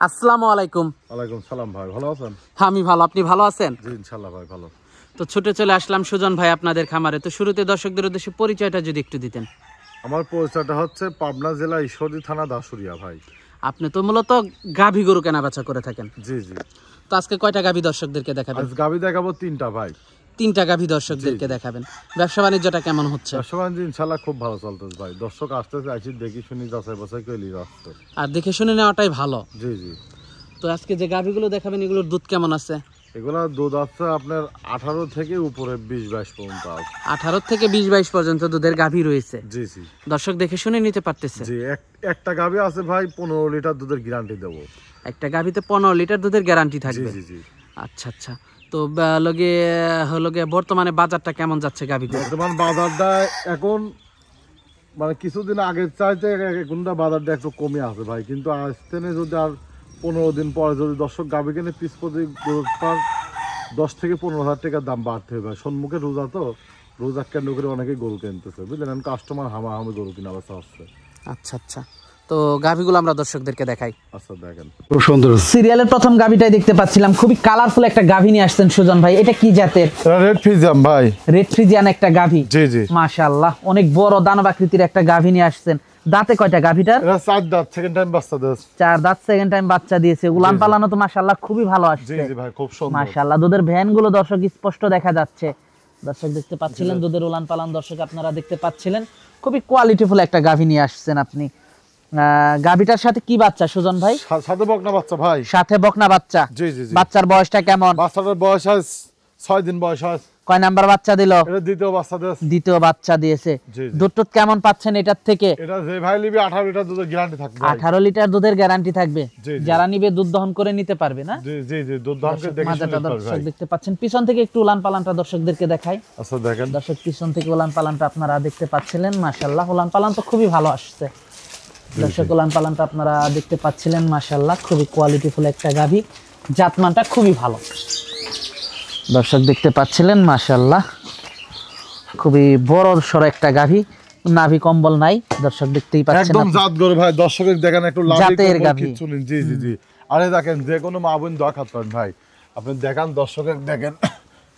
আসসালামু আলাইকুম। ওয়ালাইকুম সালাম ভাই, ভালো আছেন? আমি ভালো, আপনি ভালো আছেন? জি ইনশাআল্লাহ ভাই ভালো। তো ছুটে চলে আসলাম সুজন ভাই আপনাদের খামারে। তো শুরুতে দর্শকদের উদ্দেশ্যে পরিচয়টা যদি একটু দিতেন। আমার পরিচয়টা হচ্ছে পাবনা জেলা ঈশ্বরদী থানা দাসুরিয়া ভাই। আপনি তো মূলত গাভী গরু কেনা বেচা করে থাকেন। জি জি। তো আজকে কয়টা গাভী দর্শকদেরকে দেখাবেন? আজ গাভী দেখাবো 3টা ভাই। 3টা গাভী দর্শকদেরকে দেখাবেন। ব্যবসা বাণিজ্যটা কেমন হচ্ছে? ব্যবসা বাণিজ্য ইনশাআল্লাহ খুব ভালো চলতেছে ভাই। দর্শক আসতেছে, আসি দেখি শুনি যাচাই বাছাই করে নিয়ে আসছে। আর দেখে শুনে নেওয়াটাই ভালো। জি জি। তো আজকে যে গাভীগুলো দেখাবেন এগুলোর দুধ কেমন আছে? এগুলা দুধ আছে আপনার 18 থেকে উপরে 20-22 পর্যন্ত আছে। 18 থেকে 20-22 পর্যন্ত দুধের গাভী রয়েছে। জি জি। দর্শক দেখে শুনে নিতে পারতেছে। জি, একটা গাভী আছে ভাই 15 লিটার দুধের গ্যারান্টি দেবো। একটা গাভীতে 15 লিটার দুধের গ্যারান্টি থাকবে। জি জি। আচ্ছা আচ্ছা। তো হলো গিয়ে বর্তমানে বাজারটা কেমন যাচ্ছে গাভীতে? বর্তমান বাজারটা এখন মানে কিছুদিন আগের চাইতে এখনটা বাজারটা একটু কমে আছে ভাই, কিন্তু আসতে যদি আর 15 দিন পরে যদি দর্শক গাভী কিনে পিস প্রতি 10 থেকে 15,000 টাকার দাম বাড়তে হবে। সম্মুখে রোজা, তো রোজা কেন্দ্র করে অনেকেই গরু কিনতেছে, বুঝলেন? কাস্টমার হামাহামি গরু কিনা অবস্থা হচ্ছে। আচ্ছা আচ্ছা। তো গাভীগুলো আমরা দর্শকদেরকে দেখাই। আচ্ছা দেখেন, খুব সুন্দর সিরিয়ালের প্রথম গাভীটাই দেখতে পাচ্ছিলাম, খুবই কালারফুল একটা গাভী নিয়ে আসছেন সুজন ভাই। এটা কি জাতের? রেড ফ্রিজিয়ান ভাই। রেড ফ্রিজিয়ান একটা গাভী। জি জি। মাশাআল্লাহ, অনেক বড় দানব আকৃতির একটা গাভী নিয়ে আসছেন। দাঁতে কয়টা গাভীটার? এটা 4 দাঁত, সেকেন্ড টাইম বাচ্চা দিয়েছে। 4 দাঁত, সেকেন্ড টাইম বাচ্চা দিয়েছে। উলান পালানো তো মাশাআল্লাহ খুবই ভালো আসছে। জি জি ভাই, খুব সুন্দর মাশাআল্লাহ। দুধের ভ্যান গুলো দর্শক স্পষ্ট দেখা যাচ্ছে। দর্শক দেখতে পাচ্ছিলেন দুধের উলান পালান, দর্শক আপনারা দেখতে পাচ্ছিলেন। খুবই কোয়ালিটিফুল একটা গাভী নিয়ে আসছেন আপনি। গাভীটার সাথে কি বাচ্চা সুজন ভাই? সাথে বকনা বাচ্চা ভাই। সাথে বকনা বাচ্চা। জি জি জি। বাচ্চার বয়সটা কেমন? বাচ্চাটার বয়স 6 দিন বয়স আছে। কয় নাম্বার বাচ্চা দিল? এটা দ্বিতীয় বাচ্চা দিয়েছে। দ্বিতীয় বাচ্চা দিয়েছে। দুধ টুধ কেমন পাচ্ছেন এটার থেকে? এটা যে ভাই নিবে 18 লিটার দুধের গ্যারান্টি থাকবে। 18 লিটার দুধের গ্যারান্টি থাকবে। যারা নিবে দুধ দহন করে নিতে পারবে না? জি জি জি, দুধ দহন করে দেখে শুনে নিতে পারবে। দেখতে পাচ্ছেন পিছন থেকে একটু উলান পালানটা দর্শকদেরকে দেখাই। আচ্ছা দেখেন দর্শক পিছন থেকে উলান পালানটা আপনারা দেখতে পাচ্ছিলেন। মাশাআল্লাহ, উলান পালান তো খুবই ভালো আসছে। দর্শক উলান পালানটা আপনারা দেখতে পাচ্ছিলেন। মাশাআল্লাহ, খুবই কোয়ালিটিফুল একটা গাভী, জাতমানটা খুবই ভালো। দর্শক দেখতে পাচ্ছিলেন মাশাআল্লাহ, খুবই বড় সর একটা গাভী, নাভি কম্বল নাই। দর্শক দেখতেই পাচ্ছেন একদম জাত গরু ভাই। দর্শকের দেখেন একটু জাতের গাভী। জি জি জি। আরে দেখেন যে কোনো মা বোন দোয়া খাত পারেন ভাই। আপনি দেখেন দর্শকের দেখেন,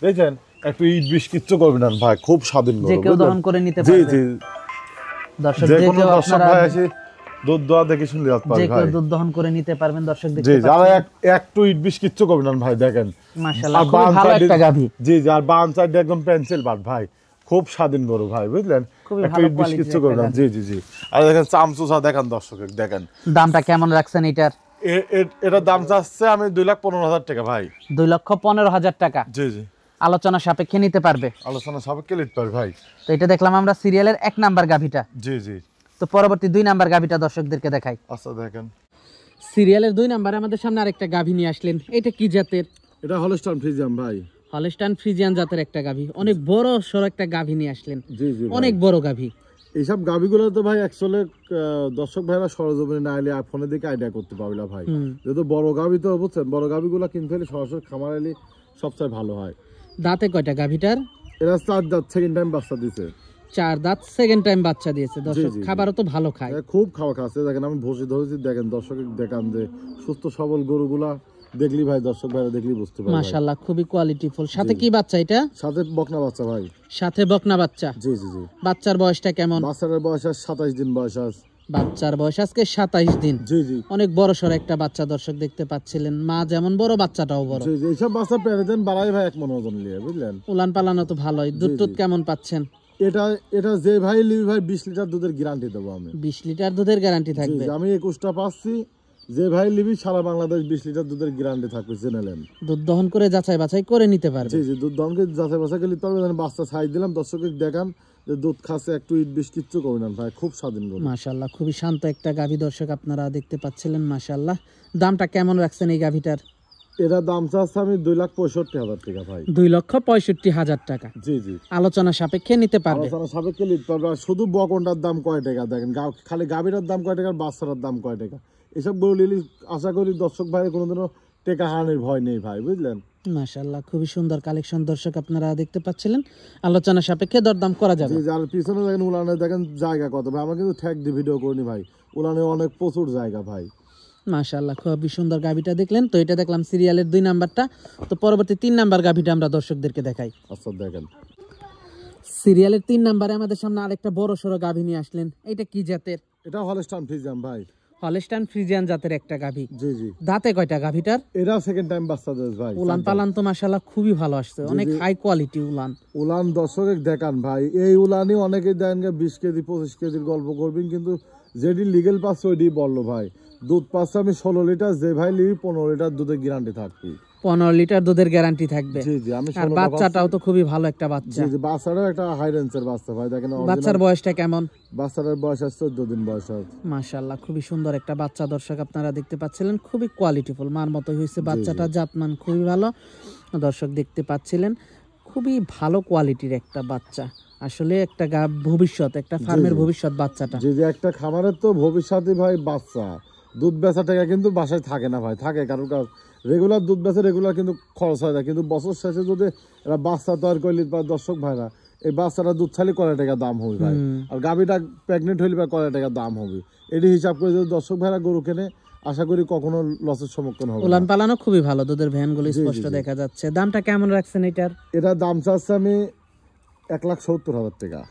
দেখেন একটু ইট বিশ কিচ্ছু করবেন না ভাই, খুব স্বাধীন গরু। যে কেউ দহন করে নিতে জি পারবে। জি। দর্শক যে কোনো দর্শক ভাই এসে দুধ দোয়া দেখে শুনতে যাতে পারে যে ভাই। কেউ দুধ দহন করে নিতে পারবেন। দর্শক দেখতে জি, পাচ্ছেন যারা একটু ইট বিশ কিচ্ছু করবেন না ভাই, দেখেন মাশাআল্লাহ, খুব ভালো একটা গাভী। জি জি। আর বাম সাইড একদম পেন্সিল বাট ভাই, খুব স্বাধীন গরু ভাই, বুঝলেন? একটু ইট বিশ কিচ্ছু করবেন না। জি জি জি। আর দেখেন চামচুসা দেখেন দর্শকের দেখেন। দামটা কেমন রাখছেন এটার? এটার দাম চাচ্ছে আমি 2,15,000 টাকা ভাই। 2,15,000 টাকা। জি জি। আলোচনা সাপেক্ষে নিতে পারবে? আলোচনা সাপেক্ষে নিতে পারবে ভাই। তো এটা দেখলাম আমরা সিরিয়ালের 1 নাম্বার গাভীটা। জি জি। তো পরবর্তী 2 নাম্বার গাভীটা দর্শকদেরকে দেখাই। আচ্ছা দেখেন, সিরিয়ালের 2 নাম্বারে আমাদের সামনে আরেকটা গাভী নিয়ে আসলেন। এটা কি জাতের? এটা হলস্টাইন ফ্রিজিয়ান ভাই। হলস্টাইন ফ্রিজিয়ান জাতের একটা গাভী, অনেক বড় সর একটা গাভী নিয়ে আসলেন। জি জি। অনেক বড় গাভী। এইসব গাভীগুলো তো ভাই অ্যাকচুয়ালি দর্শক ভাইরা সরজমিনে না এলে ফোনে দেখে আইডিয়া করতে পারবে না ভাই। যেহেতু বড় গাভী তো বুঝছেন, বড় গাভীগুলো কিনতে হলে সরাসরি খামার এলে সবচেয়ে ভালো হয়। দাঁতে কয়টা গাভীটার? এরা 4 দাঁত, সেকেন্ড টাইম বাচ্চা দিছে। 4 দাঁত, সেকেন্ড টাইম বাচ্চা দিয়েছে। দর্শক খাবারও তো ভালো খায়। খুব খাওয়া খাচ্ছে। দেখেন আমি ভসি ধরেছি, দেখেন দর্শক দেখান যে সুস্থ সবল গরুগুলা দেখলি ভাই, দর্শক ভাইরা দেখলি বুঝতে পারবে। মাশাআল্লাহ, খুবই কোয়ালিটিফুল। সাথে কি বাচ্চা এটা? সাথে বকনা বাচ্চা ভাই। সাথে বকনা বাচ্চা। জি জি জি। বাচ্চার বয়সটা কেমন? বাচ্চার বয়স 27 দিন বয়স আছে। বাচ্চার বয়স আজকে 27 দিন। জি জি। অনেক বড় সর একটা বাচ্চা দর্শক দেখতে পাচ্ছিলেন। মা যেমন বড়, বাচ্চাটাও বড়। জি জি। এইসব বাচ্চা প্যারেন্ট বাড়াই ভাই 1 মণ ওজন নিয়ে, বুঝলেন? উলান পালানো তো ভালোই। দুধ টুধ কেমন পাচ্ছেন? এটা যে ভাই লিবি ভাই 20 লিটার দুধের গ্যারান্টি দেবো আমি। 20 লিটার দুধের গ্যারান্টি থাকবে। আমি 21টা পাচ্ছি। যে ভাই লিবি সারা বাংলাদেশ 20 লিটার দুধের গ্যারান্টি থাকবে, জেনে নেন। দুধ দহন করে যাচাই বাছাই করে নিতে পারবে। জি জি। দুধ দহন করে যাচাই বাছাই করে নিতে পারবে। বাচ্চা সাইজ দিলাম, দর্শকের দেখান যে দুধ খাচ্ছে একটু ইট বিষ কিচ্ছু করি না ভাই, খুব স্বাধীন গরু। মাশাআল্লাহ, খুবই শান্ত একটা গাভী দর্শক আপনারা দেখতে পাচ্ছিলেন। মাশাআল্লাহ, দামটা কেমন রাখছেন এই গাভীটার? এরা দাম চাচ্ছে আমি 2,65,000 টাকা ভাই। 2,65,000 টাকা। জি জি, আলোচনা সাপেক্ষে নিতে পারবে। আলোচনা সাপেক্ষে নিতে পারবে। আর শুধু বকনটার দাম কয় টাকা দেখেন, খালি গাভীটার দাম কয় টাকা, আর বাচ্চাটার দাম কয় টাকা। এসব গরু নিলে আশা করি দর্শক ভাই কোনোদিনও টাকা হারানোর ভয় নেই ভাই, বুঝলেন। মাশাআল্লাহ, খুবই সুন্দর কালেকশন দর্শক আপনারা দেখতে পাচ্ছিলেন। আলোচনা সাপেক্ষে দরদাম করা যাবে। জি, আর পিছনে দেখেন উলানে দেখেন জায়গা কত ভাই, আমরা কিন্তু ঠেক দিয়ে ভিডিও করিনি ভাই, উলানে অনেক প্রচুর জায়গা ভাই। মাশাআল্লাহ, খুবই সুন্দর গাভীটা দেখলেন। তো এটা দেখলাম সিরিয়ালের 2 নাম্বারটা। তো পরবর্তী 3 নাম্বার গাভীটা আমরা দর্শকদেরকে দেখাই। আচ্ছা দেখেন, সিরিয়ালের 3 নাম্বারে আমাদের সামনে আরেকটা বড় সড়ো গাভী নিয়ে আসলেন। এটা কি জাতের? এটা হলস্টাইন ফ্রিজিয়ান ভাই। হলস্টাইন ফ্রিজিয়ান জাতের একটা গাভী। জি জি, দাঁতে কয়টা গাভীটার? এটা সেকেন্ড টাইম বাচ্চা দেশ ভাই। উলান পালান তো মাশাআল্লাহ খুবই ভালো আসছে, অনেক হাই কোয়ালিটি উলান। উলান দর্শক দেখান ভাই, এই উলানই অনেকে দেন 20 কেজি 25 কেজির গল্প করবেন, কিন্তু যেটি লিগেল পাচ্ছে ওইটি বললো ভাই। দুধ পাচ্ছে আমি 16 লিটার, যে ভাই লিবি 15 লিটার দুধের গ্যারান্টি থাকবে। 15 লিটার দুধের গ্যারান্টি থাকবে। জি জি, আমি আর বাচ্চাটাও তো খুবই ভালো একটা বাচ্চা। জি জি, বাচ্চাটাও একটা হাই রেঞ্জের বাচ্চা ভাই, দেখেন বাচ্চার বয়সটা কেমন? বাচ্চাটার বয়স আছে 14 দিন বয়স। মাশাআল্লাহ, খুবই সুন্দর একটা বাচ্চা দর্শক আপনারা দেখতে পাচ্ছিলেন। খুবই কোয়ালিটিফুল, মার মতোই হয়েছে বাচ্চাটা, জাতমান খুবই ভালো দর্শক দেখতে পাচ্ছিলেন। খুবই ভালো কোয়ালিটির একটা বাচ্চা, আসলে একটা ভবিষ্যৎ, একটা ফার্মের ভবিষ্যৎ বাচ্চাটা। জি জি, একটা খামারের তো ভবিষ্যৎই ভাই বাচ্চা। দুধ বেচা টাকা কিন্তু বাসায় থাকে না ভাই, থাকে কারণ রেগুলার দুধ বেচা রেগুলার কিন্তু খরচ হয় না, কিন্তু বছর শেষে যদি এরা বাচ্চা তৈরি করলে দর্শক ভাইরা, এই বাচ্চাটা দুধ ছালি কয় টাকা দাম হবে ভাই, আর গাভীটা প্রেগনেন্ট হইলে কয় টাকা দাম হবে, এটি হিসাব করে যদি দর্শক ভাইরা গরু কেনে, আশা করি কখনো লসের সম্মুখীন হবে। উলান পালানো খুবই ভালো, দুধের ভ্যানগুলো স্পষ্ট দেখা যাচ্ছে। দামটা কেমন রাখছেন এটার? এটা দাম চাচ্ছে আমি 1,70,000 টাকা।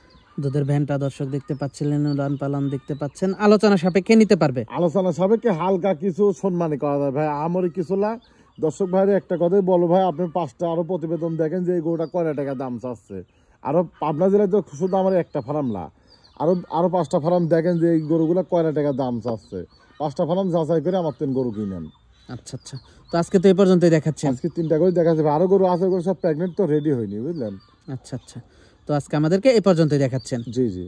দুধের ভ্যানটা দর্শক দেখতে পাচ্ছিলেন, উলান পালান দেখতে পাচ্ছেন। আলোচনা সাপেক্ষে নিতে পারবে। আলোচনা সাপেক্ষে হালকা কিছু সম্মানী করা যায় ভাই, আমারই কিছু না। দর্শক ভাইয়ের একটা কথাই বলো ভাই, আপনি 5টা আরো প্রতিবেদন দেখেন যে এই গরুটা কয় টাকা দাম চাচ্ছে। আরো পাবনা জেলায় তো শুধু আমার একটা ফার্ম না, আরো 5টা ফার্ম দেখেন যে এই গরুগুলা কয় টাকা দাম চাচ্ছে। 5টা ফার্ম যাচাই করে আমার 3 গরু কিনেন। আচ্ছা আচ্ছা, তো আজকে তো এই পর্যন্তই দেখাচ্ছেন। আজকে 3টা করে দেখা যাবে, আরো গরু আছে, গরু সব প্রেগনেন্ট তো রেডি হয়নি, বুঝলেন। আচ্ছা আচ্ছা, তো আজকে আমাদেরকে এই পর্যন্তই দেখাচ্ছেন। জি জি,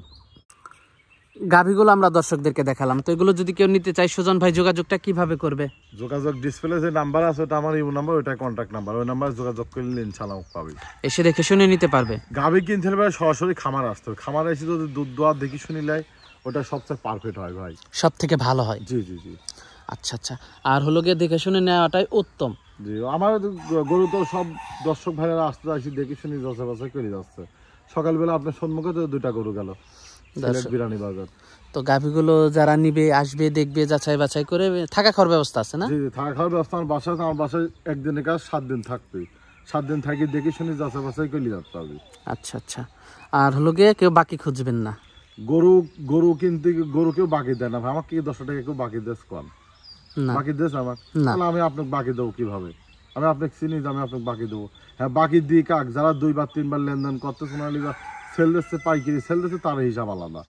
গাভীগুলো আমরা দর্শকদেরকে দেখালাম। তো এগুলো যদি কেউ নিতে চায়, সুজন ভাই যোগাযোগটা কিভাবে করবে? যোগাযোগ ডিসপ্লে যে নাম্বার আছে ওটা আমার ইউ নাম্বার, ওটা কন্ট্যাক্ট নাম্বার, ওই নাম্বার যোগাযোগ করলে ইনশাআল্লাহ পাবে। এসে দেখে শুনে নিতে পারবে। গাভী কিনতে হলে ভাই সরাসরি খামার আসতে হবে, খামারে এসে যদি দুধ দোয়া দেখি শুনি লাই, ওটা সবচেয়ে পারফেক্ট হয় ভাই, সব থেকে ভালো হয়। জি জি জি। আচ্ছা আচ্ছা, আর হলো গিয়ে দেখে শুনে নেওয়াটাই উত্তম। জি, আমার গরু তো সব দর্শক ভাইরা আসতে আসি দেখি শুনি যাচাই বাছাই করে যাচ্ছে। সকালবেলা আপনার সম্মুখে তো 2টা গরু গেল বিরানি বাজার। তো গাভীগুলো যারা নিবে, আসবে, দেখবে, যাচাই বাছাই করে থাকা খাওয়ার ব্যবস্থা আছে না? জি জি, থাকা খাওয়ার ব্যবস্থা আমার বাসায়, আমার বাসায় একদিনের কাজ 7 দিন থাকবে, 7 দিন থাকি দেখি শুনি যাচাই বাছাই করে যাচ্ছে হবে। আচ্ছা আচ্ছা, আর হলো গিয়ে কেউ বাকি খুঁজবেন না। গরু কিনতে গরু কেউ বাকি দেয় না ভাই, আমাকে 10 টাকা কেউ বাকি দেশ কম না বাকি দেশ আমার, না। তাহলে আমি আপনাকে বাকি দেবো কিভাবে? আমি আপনাকে চিনি যে আমি আপনাকে বাকি দেবো? হ্যাঁ, বাকি দিই কাক যারা 2 বার 3 বার লেনদেন করতে, সোনালি বা সেল দিচ্ছে, পাইকারি সেল দিচ্ছে, তার হিসাব আলাদা।